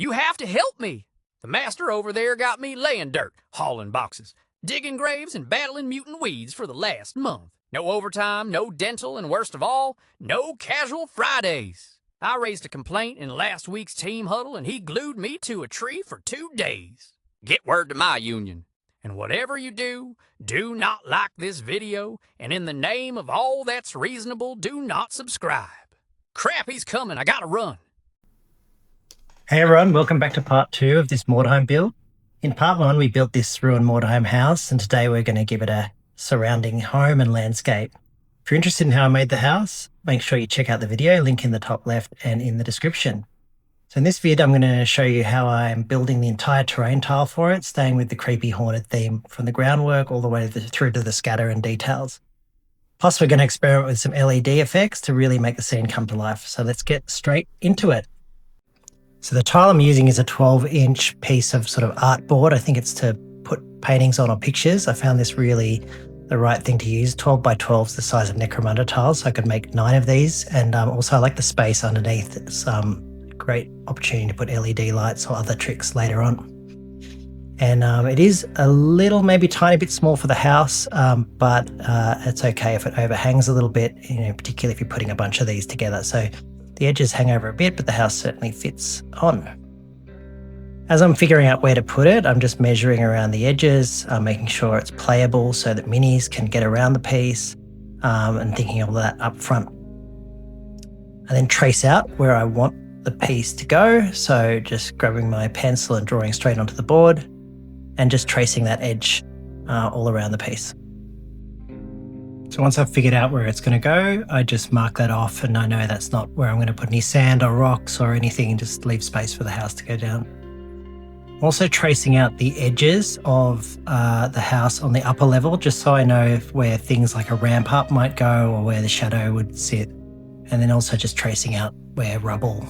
You have to help me. The master over there got me laying dirt, hauling boxes, digging graves, and battling mutant weeds for the last month. No overtime, no dental, and worst of all, no casual Fridays. I raised a complaint in last week's team huddle, and he glued me to a tree for 2 days. Get word to my union. And whatever you do, do not like this video, and in the name of all that's reasonable, do not subscribe. Crap, he's coming. I gotta run. Hey everyone, welcome back to part 2 of this Mordheim build. In part 1, we built this ruined Mordheim house, and today we're going to give it a surrounding home and landscape. If you're interested in how I made the house, make sure you check out the video, link in the top left and in the description. So in this vid, I'm going to show you how I'm building the entire terrain tile for it, staying with the creepy haunted theme from the groundwork all the way through to the scatter and details. Plus, we're going to experiment with some LED effects to really make the scene come to life. So let's get straight into it. So the tile I'm using is a 12-inch piece of sort of artboard. I think it's to put paintings on or pictures. I found this really the right thing to use. 12 by 12 is the size of Necromunda tiles, so I could make 9 of these. And also I like the space underneath. It's great opportunity to put LED lights or other tricks later on. And it is a little, maybe tiny bit small for the house, but it's okay if it overhangs a little bit, particularly if you're putting a bunch of these together. So the edges hang over a bit, but the house certainly fits on. As I'm figuring out where to put it, I'm just measuring around the edges, making sure it's playable so that minis can get around the piece, and thinking of that up front. And then trace out where I want the piece to go. So just grabbing my pencil and drawing straight onto the board and just tracing that edge all around the piece. So once I've figured out where it's going to go, I just mark that off, and I know that's not where I'm going to put any sand or rocks or anything, and just leave space for the house to go down. Also tracing out the edges of the house on the upper level, just so I know where things like a ramp up might go or where the shadow would sit. And then also just tracing out where rubble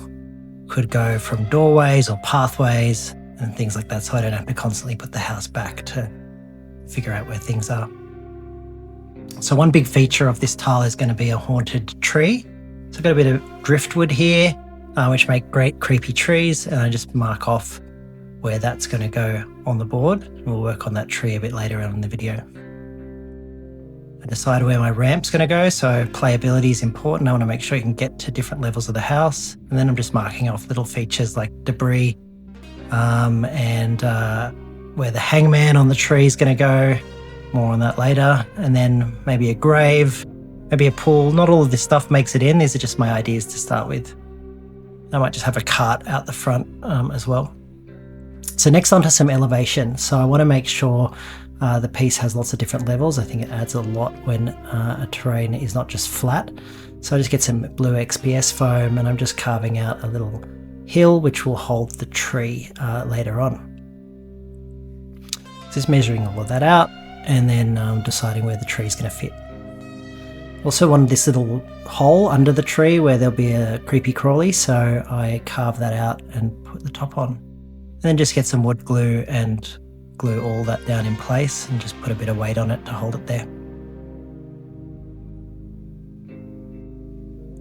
could go from doorways or pathways and things like that, so I don't have to constantly put the house back to figure out where things are. So one big feature of this tile is going to be a haunted tree. So I've got a bit of driftwood here, which make great creepy trees, and I just mark off where that's going to go on the board. We'll work on that tree a bit later on in the video. I decide where my ramp's going to go, so playability is important. I want to make sure you can get to different levels of the house, and then I'm just marking off little features like debris, and where the hangman on the tree is going to go. More on that later. And then maybe a grave, maybe a pool. Not all of this stuff makes it in. These are just my ideas to start with. I might just have a cart out the front as well. So next onto some elevation. So I want to make sure the piece has lots of different levels. I think it adds a lot when a terrain is not just flat. So I just get some blue XPS foam, and I'm just carving out a little hill which will hold the tree later on. Just measuring all of that out, and then deciding where the tree is going to fit. Also wanted this little hole under the tree where there'll be a creepy crawly, so I carve that out and put the top on. And then just get some wood glue and glue all that down in place, and just put a bit of weight on it to hold it there.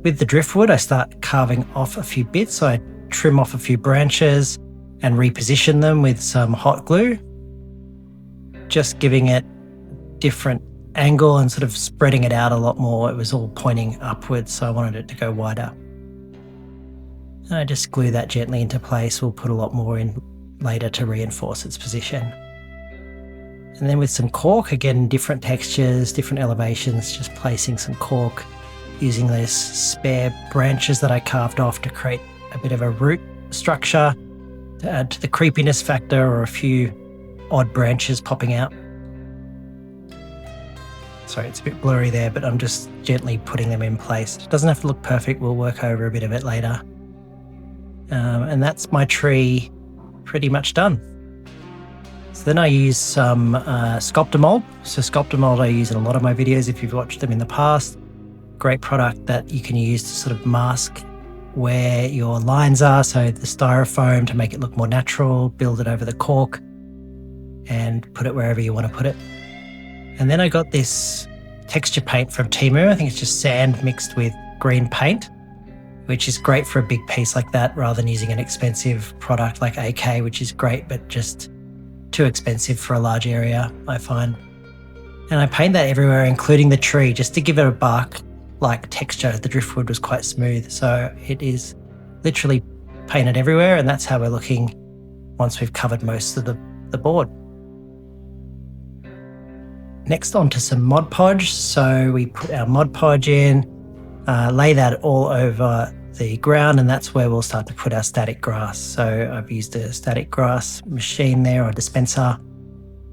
With the driftwood, I start carving off a few bits, so I trim off a few branches and reposition them with some hot glue, just giving it different angle and sort of spreading it out a lot more. It was all pointing upwards, so I wanted it to go wider. And I just glue that gently into place. We'll put a lot more in later to reinforce its position. And then with some cork, again, different textures, different elevations, just placing some cork, using those spare branches that I carved off to create a bit of a root structure to add to the creepiness factor, or a few odd branches popping out. Sorry, it's a bit blurry there, but I'm just gently putting them in place. It doesn't have to look perfect. We'll work over a bit of it later. And that's my tree pretty much done. So then I use some sculptor mold. So sculptor mold I use in a lot of my videos if you've watched them in the past. Great product that you can use to sort of mask where your lines are. So the styrofoam to make it look more natural, build it over the cork, and put it wherever you want to put it. And then I got this texture paint from Temu. I think it's just sand mixed with green paint. which is great for a big piece like that rather than using an expensive product like AK, which is great, but just too expensive for a large area, I find. And I paint that everywhere, including the tree, just to give it a bark-like texture. The driftwood was quite smooth, so it is literally painted everywhere, and that's how we're looking once we've covered most of the board. Next, on to some Mod Podge. So we put our Mod Podge in, lay that all over the ground, and that's where we'll start to put our static grass. So I've used a static grass machine there, or dispenser,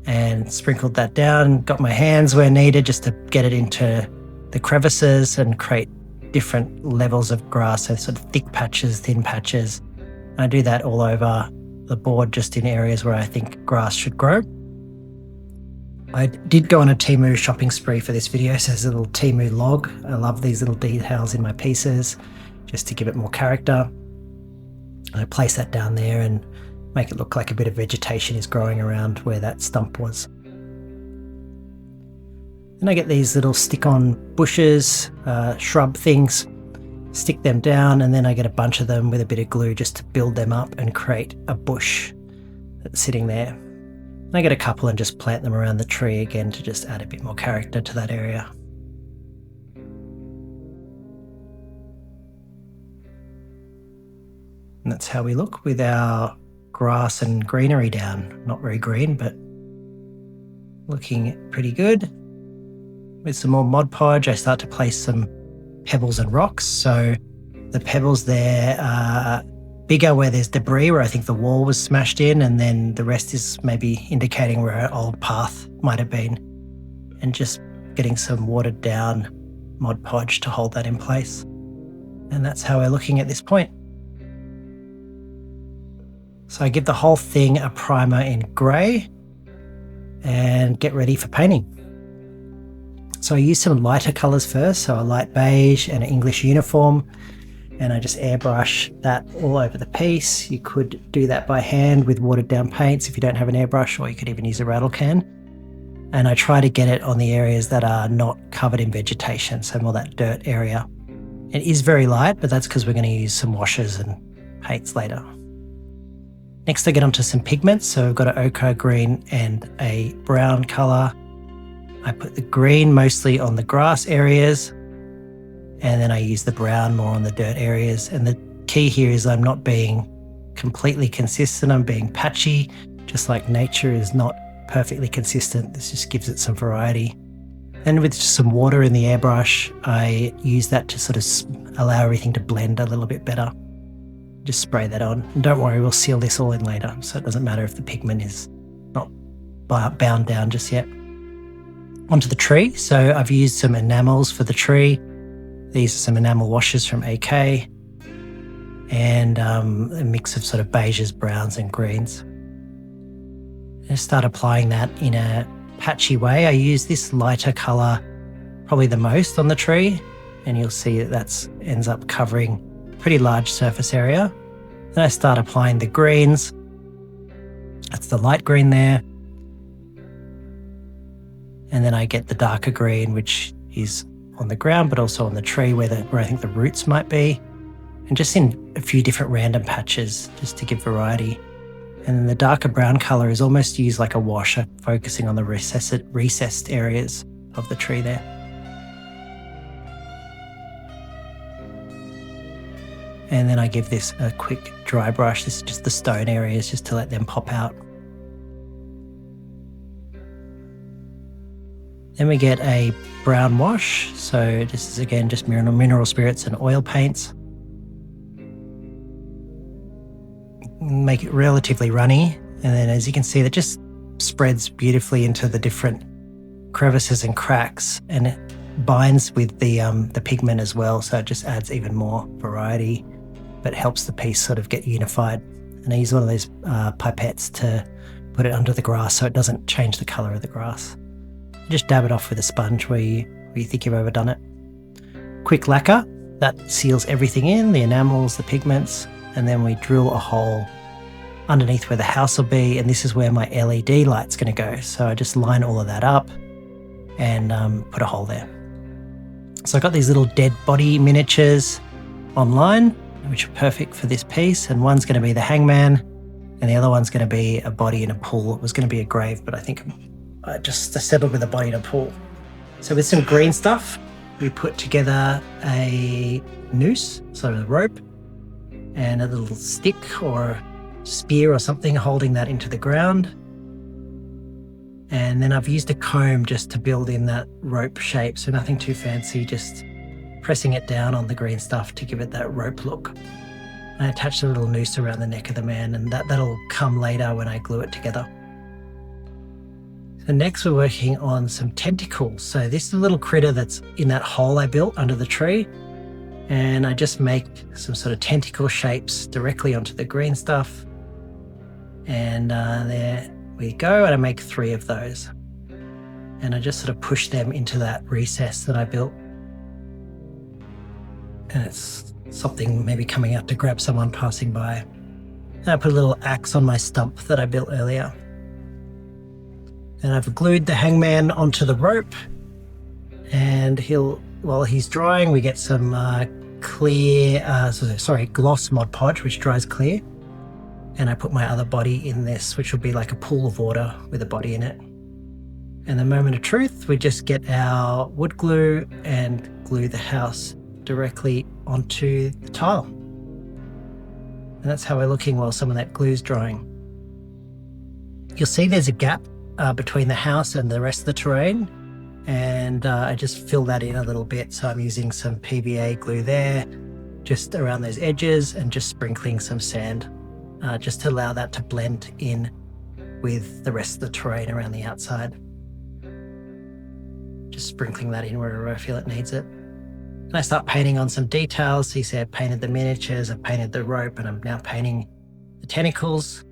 and sprinkled that down, got my hands where needed just to get it into the crevices and create different levels of grass, so sort of thick patches, thin patches. I do that all over the board, just in areas where I think grass should grow. I did go on a Temu shopping spree for this video, so there's a little Temu log. I love these little details in my pieces, just to give it more character. And I place that down there and make it look like a bit of vegetation is growing around where that stump was. Then I get these little stick-on bushes, shrub things, stick them down, and then I get a bunch of them with a bit of glue just to build them up and create a bush that's sitting there. And I get a couple and just plant them around the tree again to just add a bit more character to that area. And that's how we look with our grass and greenery down. Not very green, but looking pretty good. With some more Mod Podge, I start to place some pebbles and rocks. So the pebbles there are bigger where there's debris, where I think the wall was smashed in, and then the rest is maybe indicating where an old path might have been. And just getting some watered down Mod Podge to hold that in place. And that's how we're looking at this point. So I give the whole thing a primer in grey and get ready for painting. So I use some lighter colours first, so a light beige and an English uniform, and I just airbrush that all over the piece. You could do that by hand with watered down paints if you don't have an airbrush, or you could even use a rattle can. And I try to get it on the areas that are not covered in vegetation, so more that dirt area. It is very light, but that's because we're going to use some washes and paints later. Next I get onto some pigments, so I've got an ochre green and a brown colour. I put the green mostly on the grass areas, and then I use the brown more on the dirt areas. And the key here is I'm not being completely consistent, I'm being patchy, just like nature is not perfectly consistent. This just gives it some variety. And with just some water in the airbrush, I use that to sort of allow everything to blend a little bit better. Just spray that on. And don't worry, we'll seal this all in later, so it doesn't matter if the pigment is not bound down just yet. Onto the tree. So I've used some enamels for the tree. These are some enamel washes from AK, and a mix of sort of beiges, browns and greens. I start applying that in a patchy way. I use this lighter colour probably the most on the tree, and you'll see that ends up covering pretty large surface area. Then I start applying the greens. That's the light green there. And then I get the darker green, which is on the ground, but also on the tree where I think the roots might be. And just in a few different random patches, just to give variety. And then the darker brown colour is almost used like a wash, focusing on the recessed areas of the tree there. And then I give this a quick dry brush. This is just the stone areas, just to let them pop out. Then we get a brown wash. So this is again just mineral spirits and oil paints. Make it relatively runny. And then as you can see, that just spreads beautifully into the different crevices and cracks, and it binds with the pigment as well. So it just adds even more variety, but helps the piece sort of get unified. And I use one of those pipettes to put it under the grass so it doesn't change the colour of the grass. Just dab it off with a sponge where you think you've overdone it. Quick lacquer, that seals everything in, the enamels, the pigments, and then we drill a hole underneath where the house will be, and this is where my LED light's going to go. So I just line all of that up and put a hole there. So I got these little dead body miniatures. online, which are perfect for this piece. And one's going to be the hangman, and the other one's going to be a body in a pool. It was going to be a grave, but I think I just settled with a body in a pool. So with some green stuff, we put together a noose, sort of a rope, and a little stick or spear or something holding that into the ground. And then I've used a comb just to build in that rope shape, so nothing too fancy, just pressing it down on the green stuff to give it that rope look. I attached a little noose around the neck of the man, and that'll come later when I glue it together. So next we're working on some tentacles. So this is a little critter that's in that hole I built under the tree, and I just make some sort of tentacle shapes directly onto the green stuff. And there we go, and I make 3 of those. And I just sort of push them into that recess that I built. And it's something maybe coming out to grab someone passing by. And I put a little axe on my stump that I built earlier. And I've glued the hangman onto the rope. And while he's drying, we get some gloss Mod Podge, which dries clear. And I put my other body in this, which will be like a pool of water with a body in it. And the moment of truth, we just get our wood glue and glue the house directly onto the tile. And that's how we're looking while some of that glue is drying. You'll see there's a gap between the house and the rest of the terrain. And I just fill that in a little bit. So I'm using some PVA glue there, just around those edges, and just sprinkling some sand. Just to allow that to blend in with the rest of the terrain around the outside. Just sprinkling that in wherever I feel it needs it. And I start painting on some details. So you see I painted the miniatures, I painted the rope, and I'm now painting the tentacles.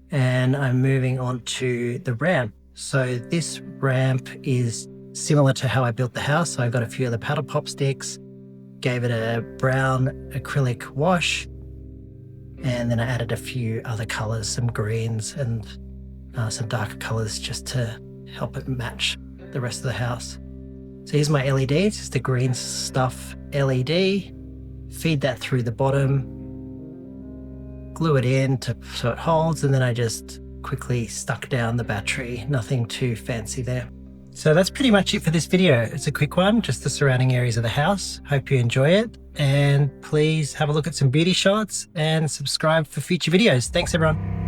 And I'm moving on to the ramp. So this ramp is similar to how I built the house. So I got a few of the paddle pop sticks, gave it a brown acrylic wash, and then I added a few other colors, some greens and some darker colors, just to help it match the rest of the house. So here's my LED. It's just a green stuff LED. Feed that through the bottom, glue it in so it holds, and then I just quickly stuck down the battery. Nothing too fancy there. So that's pretty much it for this video. It's a quick one, just the surrounding areas of the house. Hope you enjoy it, and please have a look at some beauty shots and subscribe for future videos. Thanks everyone.